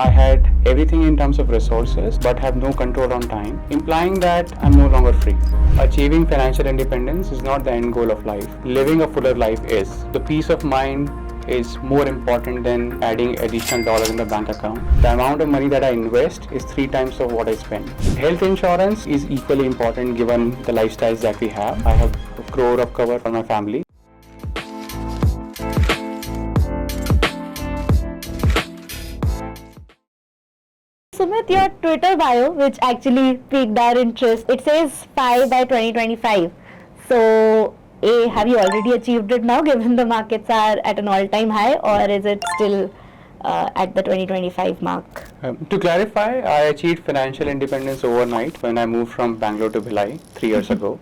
I had everything in terms of resources but have no control on time, implying that I'm no longer free. Achieving financial independence is not the end goal of life. Living a fuller life is. The peace of mind is more important than adding additional dollars in the bank account. The amount of money that I invest is 3 times of what I spend. Health insurance is equally important given the lifestyles that we have. I have a crore of cover for my family. Sumit, your Twitter bio, which actually piqued our interest, it says 5 by 2025. So, A, have you already achieved it now given the markets are at an all-time high, or is it still at the 2025 mark? To clarify, I achieved financial independence overnight when I moved from Bangalore to Bhilai 3 years ago.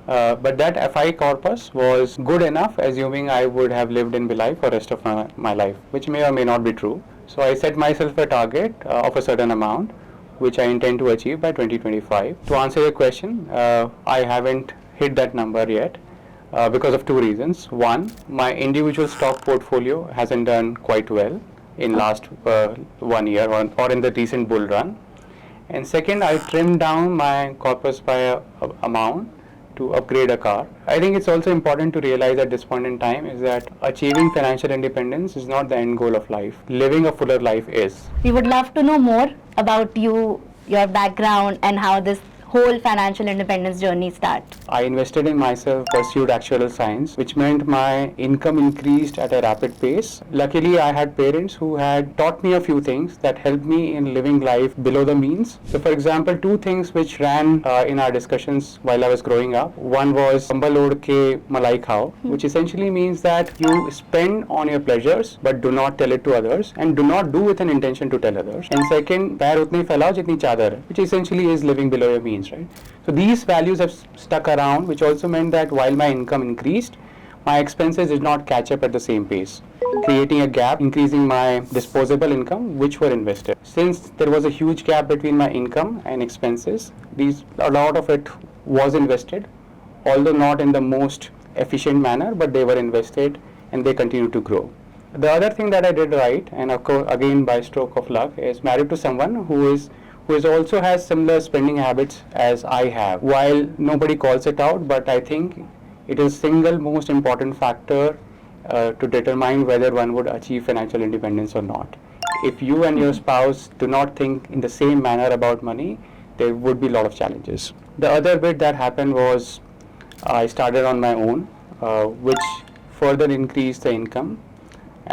But that FI corpus was good enough, assuming I would have lived in Bhilai for the rest of my life, which may or may not be true. So I set myself a target of a certain amount, which I intend to achieve by 2025. To answer your question, I haven't hit that number yet because of two reasons. One, my individual stock portfolio hasn't done quite well in last 1 year or in the recent bull run. And second, I trimmed down my corpus by a amount to upgrade a car. I think it's also important to realize at this point in time is that achieving financial independence is not the end goal of life. Living a fuller life is. We would love to know more about you, your background, and how this whole financial independence journey starts. I invested in myself, pursued actuarial science, which meant my income increased at a rapid pace. Luckily, I had parents who had taught me a few things that helped me in living life below the means. So, for example, two things which ran in our discussions while I was growing up. One was "Kambal od ke malai khao," which essentially means that you spend on your pleasures but do not tell it to others and do not do with an intention to tell others. And second, "Pair utne phailao jitni chadar," which essentially is living below your means. Right? So these values have stuck around, which also meant that while my income increased, my expenses did not catch up at the same pace, creating a gap, increasing my disposable income, which were invested. Since there was a huge gap between my income and expenses, a lot of it was invested, although not in the most efficient manner, but they were invested and they continue to grow. The other thing that I did right, and of course, again by stroke of luck, is married to someone who also has similar spending habits as I have. While nobody calls it out, but I think it is single most important factor to determine whether one would achieve financial independence or not. If you and your spouse do not think in the same manner about money, there would be a lot of challenges. The other bit that happened was I started on my own, which further increased the income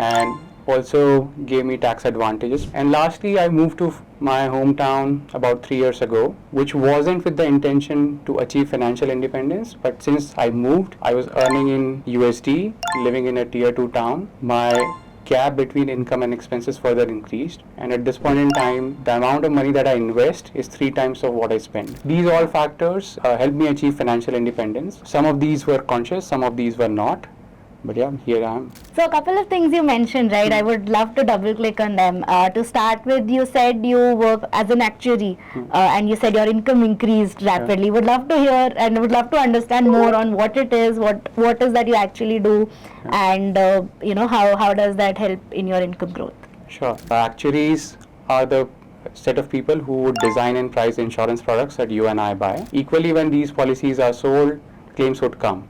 and also gave me tax advantages. And lastly, I moved to my hometown about 3 years ago, which wasn't with the intention to achieve financial independence, but since I moved, I was earning in USD, living in a tier 2 town. My gap between income and expenses further increased, and at this point in time, the amount of money that I invest is 3 times of what I spend. These all factors helped me achieve financial independence. Some of these were conscious, some of these were not. But yeah, here I am. So a couple of things you mentioned, right? I would love to double click on them. To start with, you said you work as an actuary and you said your income increased rapidly. Would love to hear and would love to understand more on what it is, what is that you actually do, and how does that help in your income growth? Sure. Actuaries are the set of people who would design and price insurance products that you and I buy. Equally, when these policies are sold, claims would come.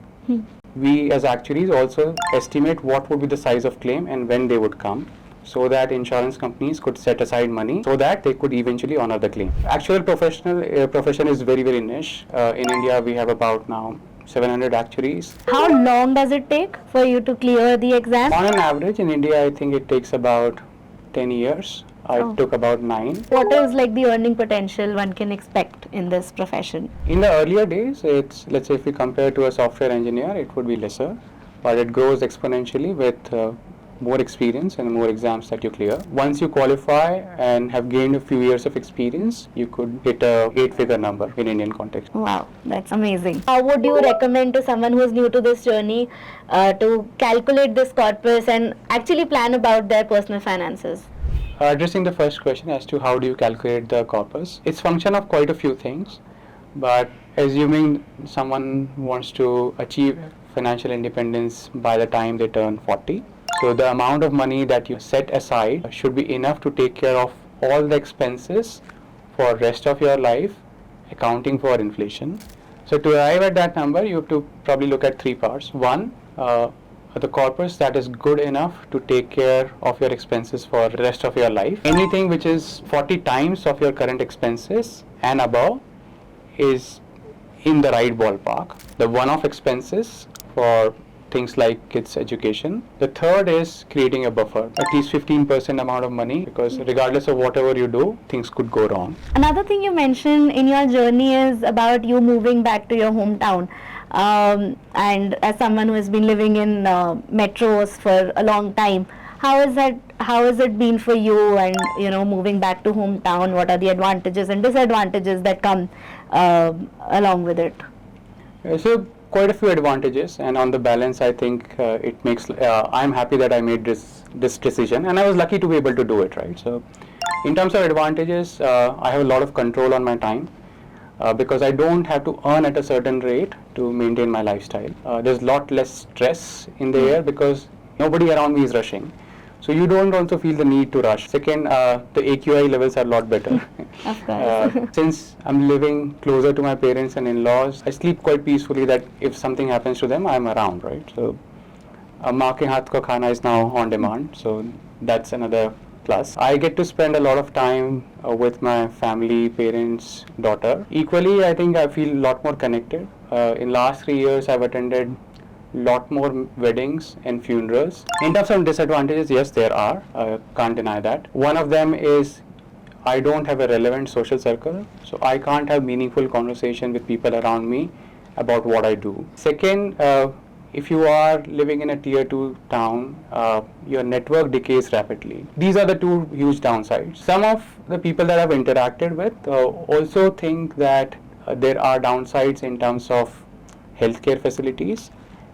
We as actuaries also estimate what would be the size of claim and when they would come, so that insurance companies could set aside money so that they could eventually honor the claim. Actual profession is very, very niche. In India, we have about now 700 actuaries. How long does it take for you to clear the exam? On an average, in India, I think it takes about 10 years. I took about 9. What is like the earning potential one can expect in this profession? In the earlier days, let's say if we compare to a software engineer, it would be lesser, but it grows exponentially with more experience and more exams that you clear. Once you qualify and have gained a few years of experience, you could hit a 8-figure number in Indian context. Wow, that's amazing. How would you recommend to someone who is new to this journey to calculate this corpus and actually plan about their personal finances? Addressing the first question as to how do you calculate the corpus, it's function of quite a few things, but assuming someone wants to achieve financial independence by the time they turn 40, so the amount of money that you set aside should be enough to take care of all the expenses for rest of your life, accounting for inflation. So to arrive at that number, you have to probably look at three parts. One, the corpus that is good enough to take care of your expenses for the rest of your life. Anything which is 40 times of your current expenses and above is in the right ballpark. The one-off expenses for things like kids' education. The third is creating a buffer, at least 15% amount of money, because regardless of whatever you do, things could go wrong. Another thing you mentioned in your journey is about you moving back to your hometown. And as someone who has been living in metros for a long time, how is that? How has it been for you? And moving back to hometown, what are the advantages and disadvantages that come along with it? So quite a few advantages, and on the balance, I think it makes. I'm happy that I made this decision, and I was lucky to be able to do it. Right. So, in terms of advantages, I have a lot of control on my time. Because I don't have to earn at a certain rate to maintain my lifestyle. There's a lot less stress in the air because nobody around me is rushing. So you don't also feel the need to rush. Second, the AQI levels are a lot better. Of course. Since I'm living closer to my parents and in-laws, I sleep quite peacefully that if something happens to them, I'm around, right? So, maa ke haath ka khana is now on demand. So that's another plus. I get to spend a lot of time with my family, parents, daughter. Equally, I think I feel a lot more connected. In last 3 years, I've attended lot more weddings and funerals. In terms of disadvantages, yes, there are. Can't deny that. One of them is I don't have a relevant social circle, so I can't have meaningful conversation with people around me about what I do. Second, if you are living in a tier 2 town, your network decays rapidly. These are the two huge downsides. Some of the people that I've interacted with also think that there are downsides in terms of healthcare facilities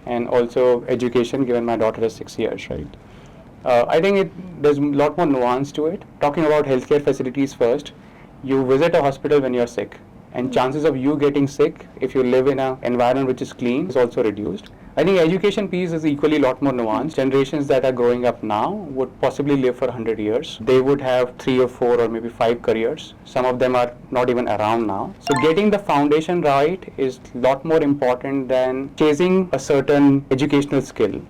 and also education, given my daughter is 6 years, right? I think there's a lot more nuance to it. Talking about healthcare facilities first, you visit a hospital when you're sick, and chances of you getting sick if you live in an environment which is clean is also reduced. I think education piece is equally a lot more nuanced. Generations that are growing up now would possibly live for 100 years. They would have 3 or 4 or maybe 5 careers. Some of them are not even around now. So getting the foundation right is a lot more important than chasing a certain educational skill,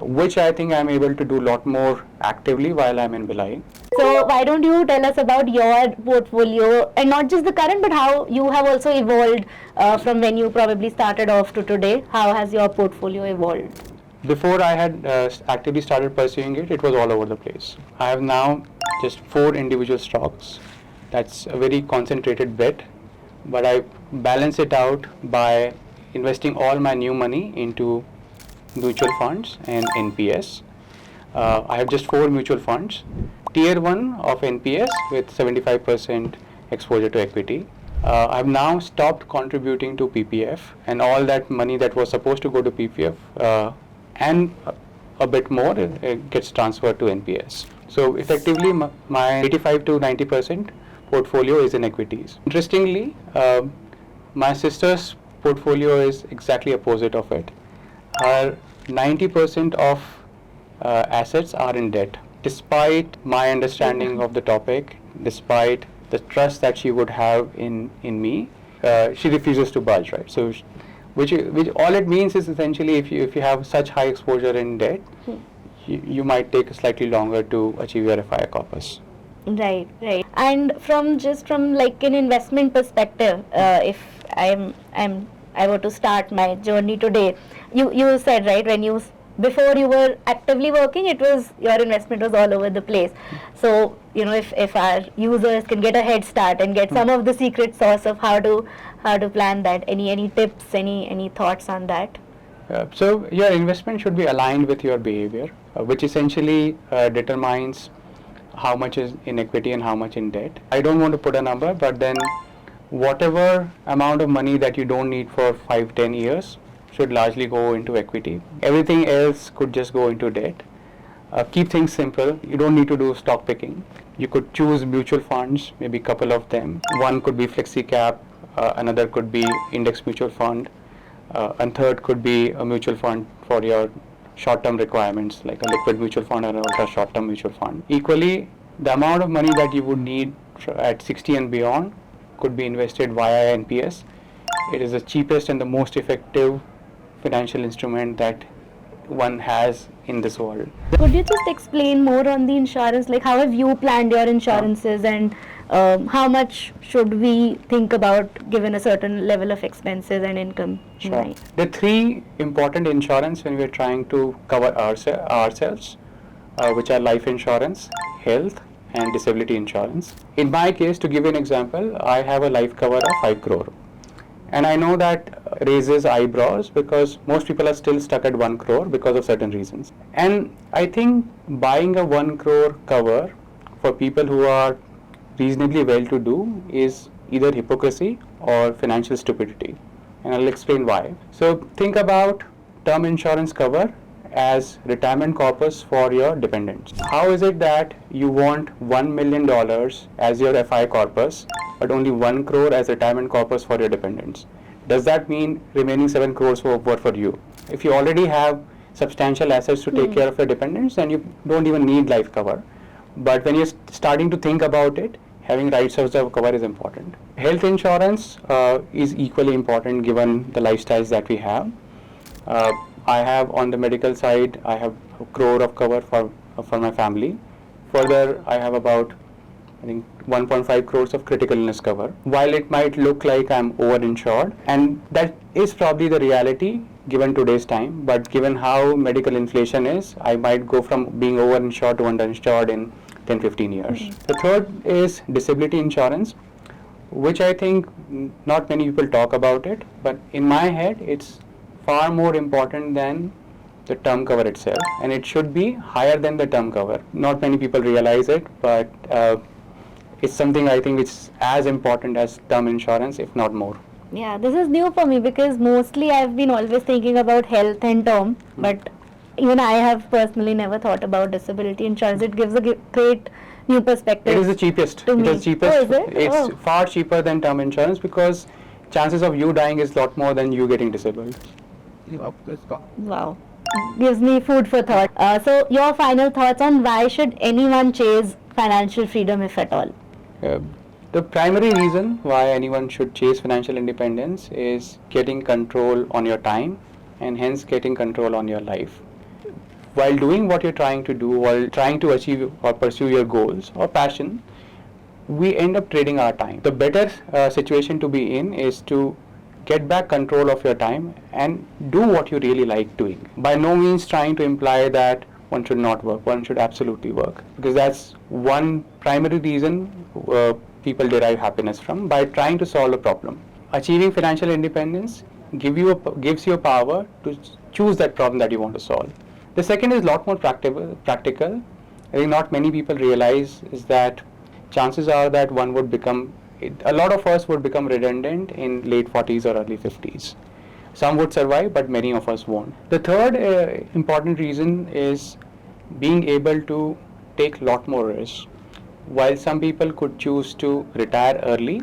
which I think I'm able to do a lot more actively while I'm in Bhilai. So why don't you tell us about your portfolio, and not just the current, but how you have also evolved from when you probably started off to today? How has your portfolio evolved? Before I had actively started pursuing it, it was all over the place. I have now just 4 individual stocks. That's a very concentrated bet, but I balance it out by investing all my new money into mutual funds and NPS. I have just 4 mutual funds. Tier 1 of NPS with 75% exposure to equity. I've now stopped contributing to PPF, and all that money that was supposed to go to PPF and a bit more gets transferred to NPS. So effectively, my 85 to 90% portfolio is in equities. Interestingly, my sister's portfolio is exactly opposite of it. Her 90% of assets are in debt. Despite my understanding of the topic, despite the trust that she would have in me, she refuses to budge, right? So, which all it means is essentially if you have such high exposure in debt, you might take slightly longer to achieve your FII corpus. Right. And from like an investment perspective, if I were to start my journey today, you said, right, when before you were actively working, your investment was all over the place. So if our users can get a head start and get some of the secret sauce of how to plan that, any tips, any thoughts on that? So your investment should be aligned with your behavior, which essentially determines how much is in equity and how much in debt. I don't want to put a number, but then whatever amount of money that you don't need for 5-10 years should largely go into equity. Everything else could just go into debt. Keep things simple. You don't need to do stock picking. You could choose mutual funds, maybe a couple of them. One could be flexi cap, another could be index mutual fund, and third could be a mutual fund for your short-term requirements, like a liquid mutual fund or an ultra short-term mutual fund. Equally, The amount of money that you would need at 60 and beyond could be invested via NPS. It is the cheapest and the most effective financial instrument that one has in this world. Could you just explain more on the insurance? Like, how have you planned your insurances, and how much should we think about given a certain level of expenses and income? in Sure. mind? The three important insurance when we are trying to cover ourselves, which are life insurance, health, and disability insurance. In my case, to give you an example, I have a life cover of 5 crore. And I know that raises eyebrows because most people are still stuck at 1 crore because of certain reasons. And I think buying a 1 crore cover for people who are reasonably well to do is either hypocrisy or financial stupidity. And I'll explain why. So think about term insurance cover as retirement corpus for your dependents. How is it that you want $1 million as your FI corpus but only 1 crore as retirement corpus for your dependents? Does that mean remaining 7 crores were for you? If you already have substantial assets to take care of your dependents, then you don't even need life cover. But when you're starting to think about it, having rights of cover is important. Health insurance is equally important given the lifestyles that we have. I have on the medical side, I have a crore of cover for my family. Further, I have about I think 1.5 crores of critical illness cover. While it might look like I'm overinsured, and that is probably the reality given today's time, but given how medical inflation is, I might go from being overinsured to underinsured in 10-15 years. The third is disability insurance, which I think not many people talk about it, but in my head it's far more important than the term cover itself, and it should be higher than the term cover. Not many people realize it, but it's something I think it's as important as term insurance, if not more. Yeah, this is new for me because mostly I've been always thinking about health and term, but even I have personally never thought about disability insurance. It gives a great new perspective. It is the cheapest. To me. It is cheapest. Oh, is it? It's Oh. far cheaper than term insurance because chances of you dying is a lot more than you getting disabled. Wow. Gives me food for thought. So, your final thoughts on why should anyone chase financial freedom, if at all? The primary reason why anyone should chase financial independence is getting control on your time and hence getting control on your life. While doing what you're trying to do, while trying to achieve or pursue your goals or passion, we end up trading our time. The better situation to be in is to get back control of your time and do what you really like doing. By no means trying to imply that one should not work, one should absolutely work, because that's one primary reason people derive happiness from, by trying to solve a problem. Achieving financial independence gives you a power to choose that problem that you want to solve. The second is a lot more practical. I think not many people realize is that chances are that a lot of us would become redundant in late 40s or early 50s. Some would survive, but many of us won't. The third important reason is being able to take a lot more risks. While some people could choose to retire early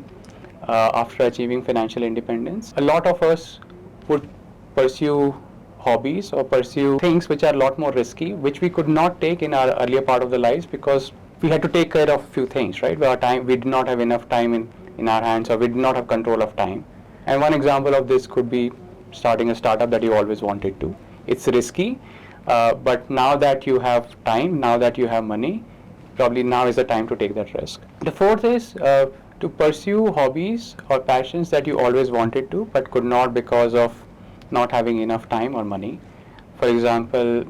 after achieving financial independence, a lot of us would pursue hobbies or pursue things which are a lot more risky, which we could not take in our earlier part of the lives because we had to take care of a few things, right? We did not have enough time in our hands, or we did not have control of time. And one example of this could be starting a startup that you always wanted to. It's risky, but now that you have time, now that you have money, probably now is the time to take that risk. The fourth is to pursue hobbies or passions that you always wanted to, but could not because of not having enough time or money. For example,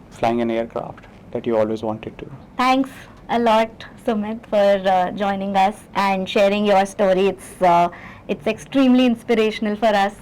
flying an aircraft that you always wanted to. Thanks a lot, Sumit, for joining us and sharing your story. It's extremely inspirational for us.